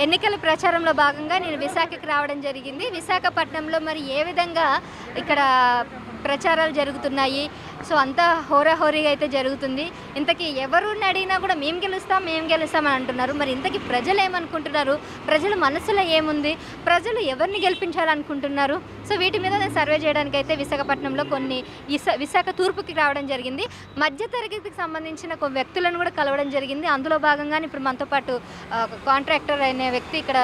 ఎన్నికల ప్రచారంలో భాగంగా నేను విశాఖకి రావడం జరిగింది. విశాఖపట్నంలో మరి ఏ విధంగా ఇక్కడ ప్రచారాలు జరుగుతున్నాయి. సో అంతా హోరాహోరీగా అయితే జరుగుతుంది. ఇంతకీ ఎవరిని అడిగినా కూడా మేము గెలుస్తాం అని అంటున్నారు. మరి ఇంతకీ ప్రజలు ఏమనుకుంటున్నారు, ప్రజల మనసులో ఏముంది, ప్రజలు ఎవరిని గెలిపించాలనుకుంటున్నారు? సో వీటి మీద నేను సర్వే చేయడానికి అయితే విశాఖపట్నంలో కొన్ని విశాఖ తూర్పుకి రావడం జరిగింది. మధ్యతరగతికి సంబంధించిన కొన్ని వ్యక్తులను కూడా కలవడం జరిగింది. అందులో భాగంగానే ఇప్పుడు మనతో పాటు కాంట్రాక్టర్ అనే వ్యక్తి ఇక్కడ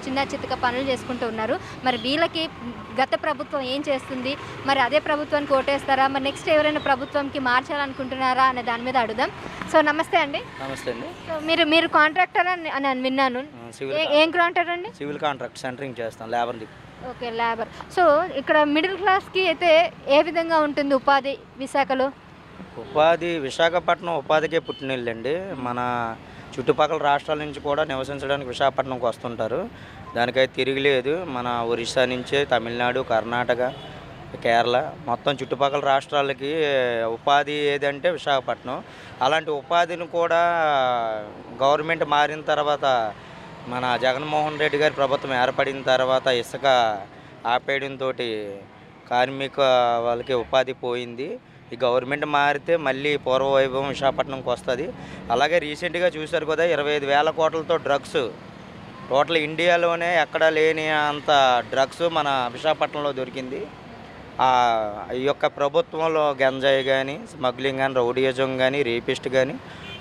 చిన్న చితక పనులు చేసుకుంటూ ఉన్నారు. మరి వీళ్ళకి గత ప్రభుత్వం ఏం చేస్తుంది, మరి అదే ప్రభుత్వానికి ఓటేస్తారా, మరి నెక్స్ట్ ఎవరైనా ప్రభుత్వంకి మార్చాలనుకుంటున్నారా అనే దాని మీద అడుగుదాం. సో నమస్తే అండి. నమస్తే అండి. సో మీరు కాంట్రాక్టర్ అని విన్నాను. ఏం కాంట్రాక్టర్ అండి? సివిల్ కాంట్రాక్ట్ సెంటరింగ్ చేస్తాం, లేబర్. Okay, labour. సో ఇక్కడ మిడిల్ క్లాస్కి అయితే ఏ విధంగా ఉంటుంది ఉపాధి విశాఖలో? విశాఖపట్నం ఉపాధికే పుట్టినళ్ళండి. మన చుట్టుపక్కల రాష్ట్రాల నుంచి కూడా నివసించడానికి విశాఖపట్నంకి వస్తుంటారు. దానికైతే తిరిగిలేదు. మన ఒరిస్సా నుంచి తమిళనాడు, కర్ణాటక, కేరళ మొత్తం చుట్టుపక్కల రాష్ట్రాలకి ఉపాధి ఏదంటే విశాఖపట్నం. అలాంటి ఉపాధిని కూడా గవర్నమెంట్ మారిన తర్వాత, మన జగన్మోహన్ రెడ్డి గారి ప్రభుత్వం ఏర్పడిన తర్వాత ఇసుక ఆపేయడంతో కార్మిక వాళ్ళకి ఉపాధి పోయింది. ఈ గవర్నమెంట్ మారితే మళ్ళీ పూర్వ వైభవం విశాఖపట్నంకి వస్తుంది. అలాగే రీసెంట్గా చూశారు కదా, 25,000 కోట్లతో డ్రగ్స్, టోటల్ ఇండియాలోనే ఎక్కడా లేని అంత డ్రగ్స్ మన విశాఖపట్నంలో దొరికింది. ఈ యొక్క ప్రభుత్వంలో గంజాయి కానీ, స్మగ్లింగ్ కానీ, రౌడీయిజం కానీ, రేపిస్ట్ కానీ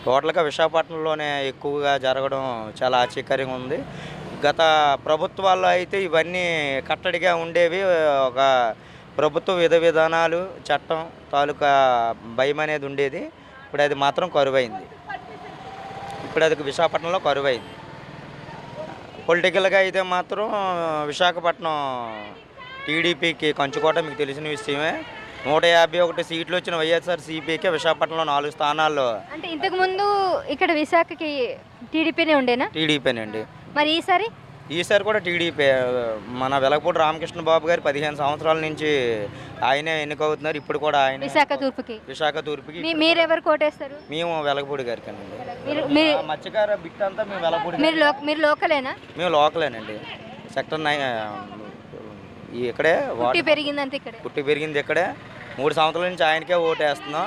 టోటల్గా విశాఖపట్నంలోనే ఎక్కువగా జరగడం చాలా ఆశ్చర్యకరంగా ఉంది. గత ప్రభుత్వాల్లో అయితే ఇవన్నీ కట్టడిగా ఉండేవి. ఒక ప్రభుత్వ విధానాలు, చట్టం తాలూకా భయం అనేది ఉండేది. ఇప్పుడు అది మాత్రం కరువైంది. విశాఖపట్నంలో కరువైంది. పొలిటికల్గా అయితే మాత్రం విశాఖపట్నం టీడీపీకి కంచుకోట, మీకు తెలిసిన విషయమే. 151 సీట్లు వచ్చిన వైఎస్ఆర్సీపీకి విశాఖపట్నంలో 4 స్థానాల్లో. అంటే ఇంతకుముందు ఇక్కడ విశాఖకి టీడీపీనే ఉండేనా? టీడీపీనండి. మరి ఈసారి కూడా టీడీపీ. మన వెలగపూడి రామకృష్ణ బాబు గారు 15 సంవత్సరాల నుంచి ఆయనే ఎన్నికవుతున్నారు. ఇప్పుడు కూడా ఆయన విశాఖ తూర్పుకి. మీరెవరు కోటేస్తారు? మేము వెలగపూడి గారికి అండి. మత్స్యకార బిట్ అంతా మేము వెలగపూడి. మీరు లోకలేనా? మేము లోకలేనండి. సెక్టర్ 9 ఇక్కడే పుట్టి పెరిగింది ఇక్కడే. 3 సంవత్సరాల నుంచి ఆయనకే ఓటేస్తున్నాం.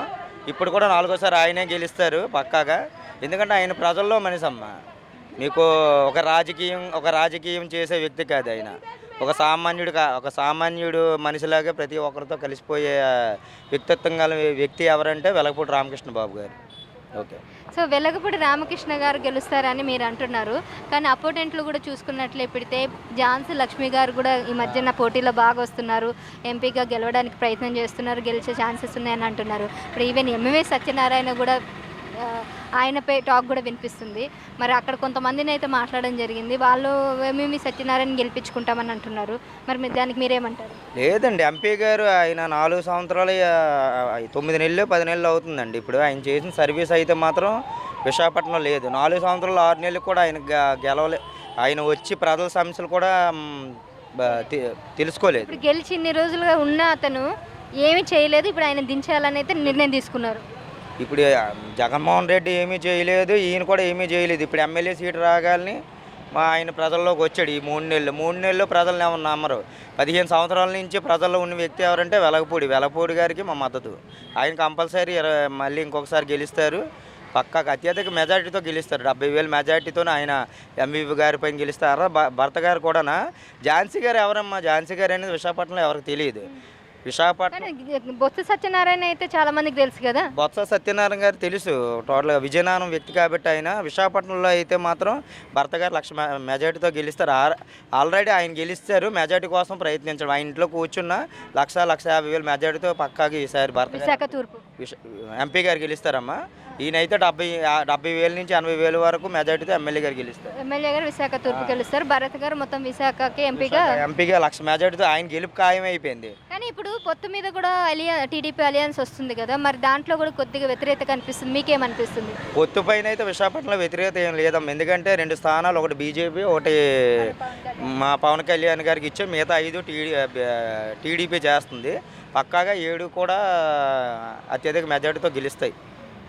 ఇప్పుడు కూడా 4వసారి ఆయనే గెలుస్తారు పక్కాగా. ఎందుకంటే ఆయన ప్రజల్లో మనిషి అమ్మ. మీకు ఒక రాజకీయం చేసే వ్యక్తి కాదు ఆయన. ఒక సామాన్యుడు మనిషిలాగా ప్రతి ఒక్కరితో కలిసిపోయే వ్యక్తిత్వం గల వ్యక్తి ఎవరంటే వెలగపూడి రామకృష్ణ బాబు గారు. ఓకే. సో వెలగపూడి రామకృష్ణ గారు గెలుస్తారని మీరు అంటున్నారు. కానీ అపోనెంట్లు కూడా చూసుకున్నట్లే పెడితే ఝాన్సీ లక్ష్మి గారు కూడా ఈ మధ్యన పోటీలో బాగా వస్తున్నారు. ఎంపీగా గెలవడానికి ప్రయత్నం చేస్తున్నారు. గెలిచే ఛాన్సెస్ ఉన్నాయని అంటున్నారు. ఇప్పుడు ఈవెన్ ఎంవి సత్యనారాయణ కూడా ఆయనపై టాక్ కూడా వినిపిస్తుంది. మరి అక్కడ కొంతమందిని అయితే మాట్లాడడం జరిగింది. వాళ్ళు ఎంవి సత్యనారాయణ గెలిపించుకుంటామని అంటున్నారు. మరి దానికి మీరేమంటారు? లేదండి, ఎంపీ గారు ఆయన 4 సంవత్సరాలు 9 నెలలు 10 నెలలు అవుతుందండి. ఇప్పుడు ఆయన చేసిన సర్వీస్ అయితే మాత్రం విశాఖపట్నంలో లేదు. 4 సంవత్సరాలు 6 నెలలు కూడా ఆయన గెలవలే. ఆయన వచ్చి ప్రజల సమస్యలు కూడా తెలుసుకోలేదు. ఇప్పుడు గెలిచి ఇన్ని రోజులుగా ఉన్న అతను ఏమీ చేయలేదు. ఇప్పుడు ఆయన దించాలని అయితే నిర్ణయం తీసుకున్నారు. ఇప్పుడు జగన్మోహన్ రెడ్డి ఏమీ చేయలేదు, ఈయన కూడా ఏమీ చేయలేదు. ఇప్పుడు ఎమ్మెల్యే సీటు రాగాలని ఆయన ప్రజల్లోకి వచ్చాడు. ఈ 3 నెలలు ప్రజలను ఏమన్నా నమ్మరు. 15 సంవత్సరాల నుంచి ప్రజల్లో ఉన్న వ్యక్తి ఎవరంటే వెలగపూడి గారికి మా మద్దతు. ఆయన కంపల్సరీ మళ్ళీ ఇంకొకసారి గెలుస్తారు. పక్కాగా అత్యధిక మెజార్టీతో గెలుస్తారు. 70,000 మెజార్టీతో ఆయన ఎంవీవి గారి పైన గెలుస్తారు. భర్త గారు కూడా. ఝాన్సీ గారు ఎవరమ్మా? ఝాన్సీ గారు అనేది విశాఖపట్నంలో ఎవరికి తెలియదు. బొత్స సత్యనారాయణ అయితే చాలా మందికి తెలుసు కదా. బొత్స సత్యనారాయణ గారు తెలుసు. టోటల్గా విజయనగరం వ్యక్తి కాబట్టి ఆయన. విశాఖపట్నంలో అయితే మాత్రం భర్త గారు 1,00,000 మెజార్టీతో గెలుస్తారు. ఆల్రెడీ ఆయన గెలిస్తారు. మెజార్టీ కోసం ప్రయత్నించడం. ఆయన ఇంట్లో కూర్చున్న 1,50,000 మెజార్టీతో పక్కాగా ఈసారి విశాఖ తూర్పు ఎంపీ గారు గెలుస్తారమ్మా. ఈయనైతే 70,000 నుంచి 80,000 వరకు మెజార్టీతో ఎమ్మెల్యే గారు గెలుస్తారు. ఎమ్మెల్యే గారు విశాఖ తూర్పు గెలుస్తారు. భరత్ గారు మొత్తం విశాఖకి ఎంపీగా 1,00,000 మెజార్టీతో ఆయన గెలుపు ఖాయం అయిపోయింది. కానీ ఇప్పుడు పొత్తు మీద కూడా టీడీపీ అలియన్స్ వస్తుంది కదా, మరి దాంట్లో కూడా కొద్దిగా వ్యతిరేకత అనిపిస్తుంది. మీకేమనిపిస్తుంది? పొత్తు పైన అయితే విశాఖపట్నంలో వ్యతిరేకత ఏం లేదమ్మా. ఎందుకంటే 2 స్థానాలు, ఒకటి బీజేపీ, ఒకటి మా పవన్ కళ్యాణ్ గారికి ఇచ్చే, మిగతా 5 టీడీపీ చేస్తుంది. పక్కాగా 7 కూడా అత్యధిక మెజార్టీతో గెలుస్తాయి.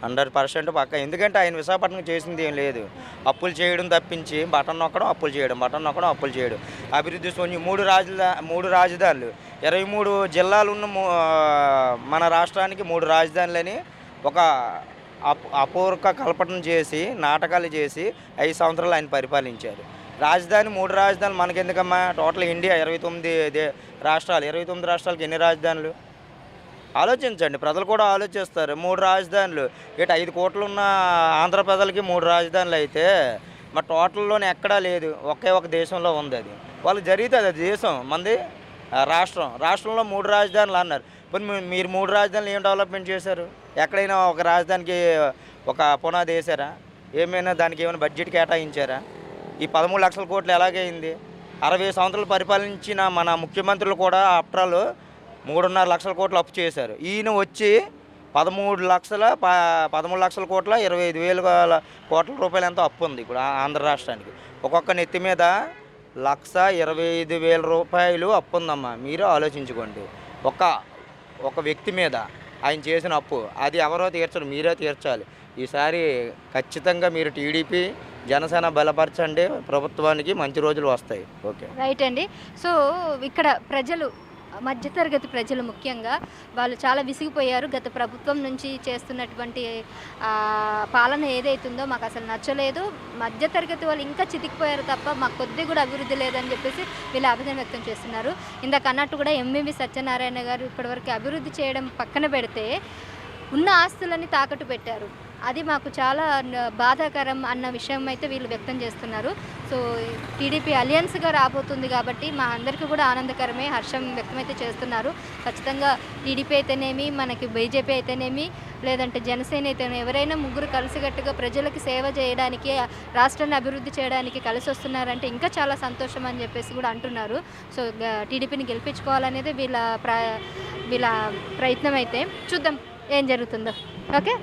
100% పక్క. ఎందుకంటే ఆయన విశాఖపట్నం చేసింది ఏం లేదు. అప్పులు చేయడం తప్పించి బటన్ నొక్కడం, అప్పులు చేయడం, బటన్ నొక్కడం, అప్పులు చేయడం. అభివృద్ధి శూన్యం. 3 రాజధానులు, 23 జిల్లాలు ఉన్న మన రాష్ట్రానికి 3 రాజధానులని ఒక అపూర్వ కల్పన చేసి, నాటకాలు చేసి 5 సంవత్సరాలు ఆయన పరిపాలించారు. రాజధాని 3 రాజధానులు మనకెందుకమ్మా? టోటల్ ఇండియా 29 రాష్ట్రాలు, 29 రాష్ట్రాలకి ఎన్ని రాజధానులు? ఆలోచించండి, ప్రజలు కూడా ఆలోచిస్తారు. 3 రాజధానులు ఇటు 5 కోట్లు ఉన్న ఆంధ్ర ప్రజలకి 3 రాజధానులు అయితే మరి టోటల్లోనే ఎక్కడా లేదు. ఒకే ఒక దేశంలో ఉంది. అది వాళ్ళకి జరుగుతుంది. అది దేశం మంది రాష్ట్రంలో 3 రాజధానులు అన్నారు. మరి మీరు 3 రాజధానులు ఏం డెవలప్మెంట్ చేశారు? ఎక్కడైనా ఒక రాజధానికి ఒక పునాది వేసారా? ఏమైనా దానికి ఏమైనా బడ్జెట్ కేటాయించారా? ఈ 13 లక్షల కోట్లు ఎలాగైంది? 60 సంవత్సరాలు పరిపాలించిన మన ముఖ్యమంత్రులు కూడా ఆఫ్టర్ ఆల్ 3.5 లక్షల కోట్లు అప్పు చేశారు. ఈయన వచ్చి 13 లక్షల కోట్ల 25,000 కోట్ల రూపాయలు ఎంతో అప్పు ఉంది ఇప్పుడు ఆంధ్ర రాష్ట్రానికి. ఒక్కొక్క నెత్తి మీద 1,25,000 రూపాయలు అప్పు ఉందమ్మా. మీరు ఆలోచించుకోండి. ఒక వ్యక్తి మీద ఆయన చేసిన అప్పు అది ఎవరో తీర్చరు, మీరే తీర్చాలి. ఈసారి ఖచ్చితంగా మీరు టీడీపీ జనసేన బలపరచండి, ప్రభుత్వానికి మంచి రోజులు వస్తాయి. ఓకే, రైట్ అండి. సో ఇక్కడ ప్రజలు, మధ్యతరగతి ప్రజలు ముఖ్యంగా వాళ్ళు చాలా విసిగిపోయారు. గత ప్రభుత్వం నుంచి చేస్తున్నటువంటి పాలన ఏదైతుందో మాకు అసలు నచ్చలేదు. మధ్యతరగతి వాళ్ళు ఇంకా చితికిపోయారు తప్ప మాకు కొద్ది కూడా అభివృద్ధి లేదని చెప్పేసి వీళ్ళు ఆవేదన వ్యక్తం చేస్తున్నారు. ఇందాక అన్నట్టు కూడా ఎంవివి సత్యనారాయణ గారు ఇప్పటివరకు అభివృద్ధి చేయడం పక్కన పెడితే ఉన్న ఆస్తులని తాకట్టు పెట్టారు. అది మాకు చాలా బాధాకరం అన్న విషయం అయితే వీళ్ళు వ్యక్తం చేస్తున్నారు. సో టీడీపీ అలియన్స్గా రాబోతుంది కాబట్టి మా అందరికీ కూడా ఆనందకరమే, హర్షం వ్యక్తమైతే చేస్తున్నారు. ఖచ్చితంగా టీడీపీ అయితేనేమి, మనకి బీజేపీ అయితేనేమి, లేదంటే జనసేన అయితేనే ఎవరైనా ముగ్గురు కలిసికట్టుగా ప్రజలకి సేవ చేయడానికి, రాష్ట్రాన్ని అభివృద్ధి చేయడానికి కలిసి వస్తున్నారంటే ఇంకా చాలా సంతోషం అని చెప్పేసి కూడా అంటున్నారు. సో టీడీపీని గెలిపించుకోవాలనేది వీళ్ళ ప్రయత్నం అయితే. చూద్దాం ఏం జరుగుతుందో. ఓకే.